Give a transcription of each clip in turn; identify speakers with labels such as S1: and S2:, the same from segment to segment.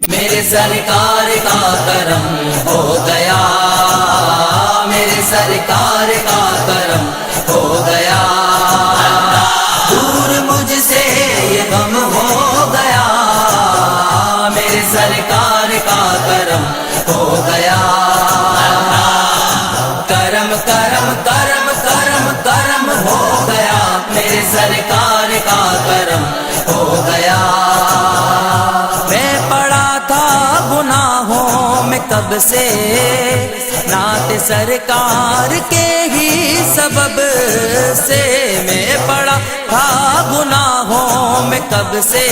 S1: میرے سرکار کا کرم ہو گیا، میرے سرکار کا کرم ہو گیا، دور مجھ سے یہ غم ہو گیا، میرے سرکار کا کرم ہو گیا، کرم کرم کرم کرم کرم ہو گیا، میرے سرکار کا کرم ہو گیا۔ میں پڑا تھا گناہوں میں کب سے، نعت سرکار کے ہی سبب سے، میں پڑا تھا گناہوں میں کب سے،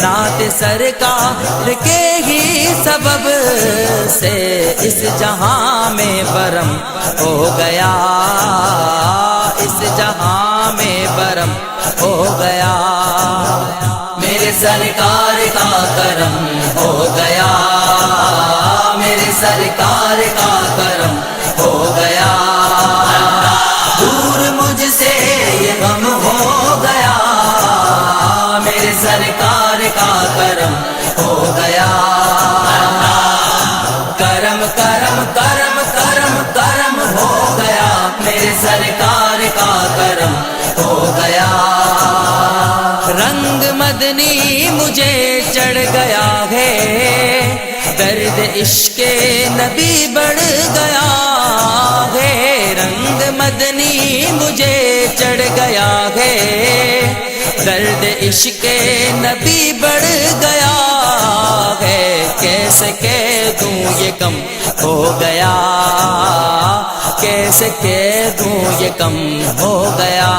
S1: نعت سرکار کے ہی سبب سے، اس جہاں میں برم ہو گیا، اس جہاں میں برم ہو گیا، میرے سرکار کا کرم ہو گیا، میرے سرکار کا کرم ہو گیا، دور مجھ سے یہ غم ہو گیا، میرے سرکار کا کرم ہو گیا، کرم کرم کرم کرم کرم ہو گیا، میرے سرکار کا کرم ہو گیا، رنگ مدنی مجھے چڑھ گیا ہے، درد عشق نبی بڑھ گیا ہے، رنگ مدنی مجھے چڑھ گیا ہے، درد عشق نبی بڑھ گیا ہے، کیسے کہہ دوں یہ کم ہو گیا، کیسے کہہ دوں یہ کم ہو گیا،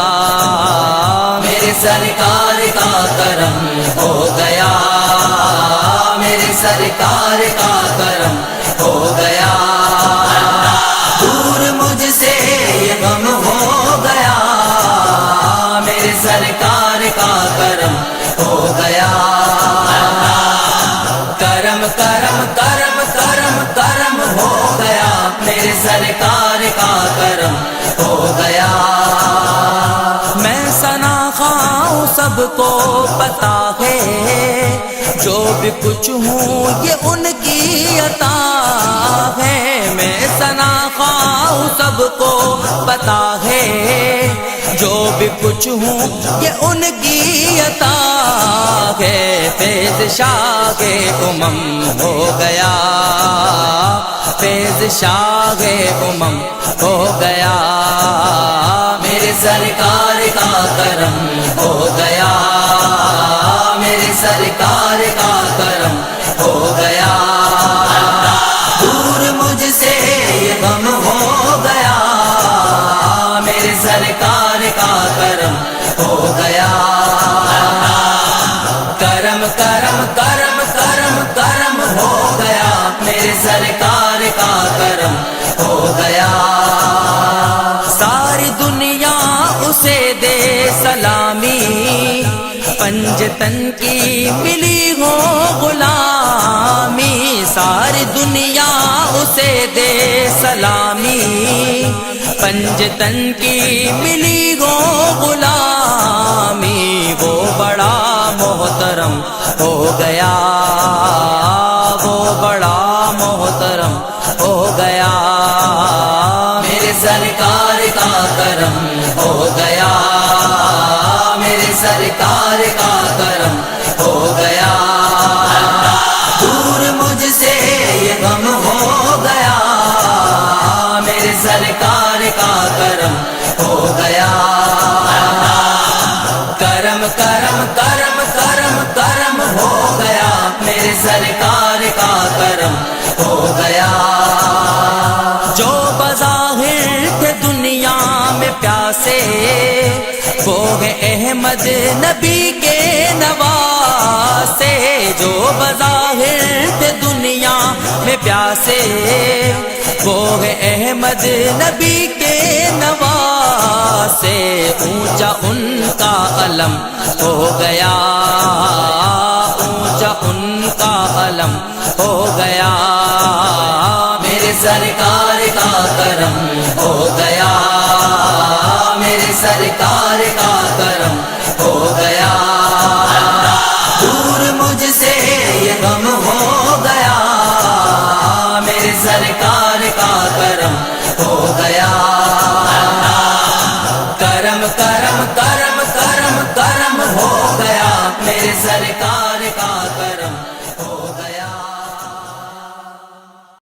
S1: میرے سرکار کا کرم ہو گیا، میرے سرکار کا کرم ہو گیا، دور مجھ سے یہ غم ہو گیا، میرے سرکار کا کرم ہو گیا، کرم کرم کرم کرم کرم ہو گیا، میرے سرکار کا کرم ہو گیا، میں ثنا خواہ سب کو پتا ہے، جو بھی کچھ ہوں یہ ان کی عطا ہے، میں ثنا خواہ سب کو پتا ہے، جو بھی کچھ ہوں یہ ان کی عطا ہے، فیض شاہ ہو گیا، فیض شاہ ہو گیا، میرے سرکار کا کرم ہو گیا، میرے سرکار کا کرم ہو گیا، دور مجھ سے یہ غم ہو گیا، میرے سرکار کا کرم ہو گیا، کرم کرم کرم کرم کرم ہو گیا، میرے سرکار کا کرم ہو گیا، ساری دنیا اسے دے سلامی، پنجتن کی ملی ہو غلامی، ساری دنیا اسے دے سلامی، پنجتن کی ملی ہو غلامی، وہ بڑا محترم ہو گیا، وہ بڑا محترم ہو گیا، میرے سرکار کا کرم ہو گیا، میرے سرکار کا کرم ہو گیا، دور مجھ سے یہ غم ہو گیا، میرے سرکار کا کرم ہو گیا، کرم کرم کرم کرم کرم ہو گیا، میرے سرکار کا کرم ہو گیا، جو بظاہر تھے دنیا میں پیاسے، وہ ہے احمد نبی کے نواسے، جو بظاہر تھے دنیا میں پیاسے، وہ ہے احمد نبی کے نواسے، اونچا ان کا علم ہو گیا، اونچا ان کا علم ہو گیا، میرے سرکار کا کرم ہو گیا، میرے سرکار کا کرم ہو گیا، دور مجھ سے یہ غم کرم ہو گیا کرم کرم کرم کرم کرم ہو گیا میرے سرکار کا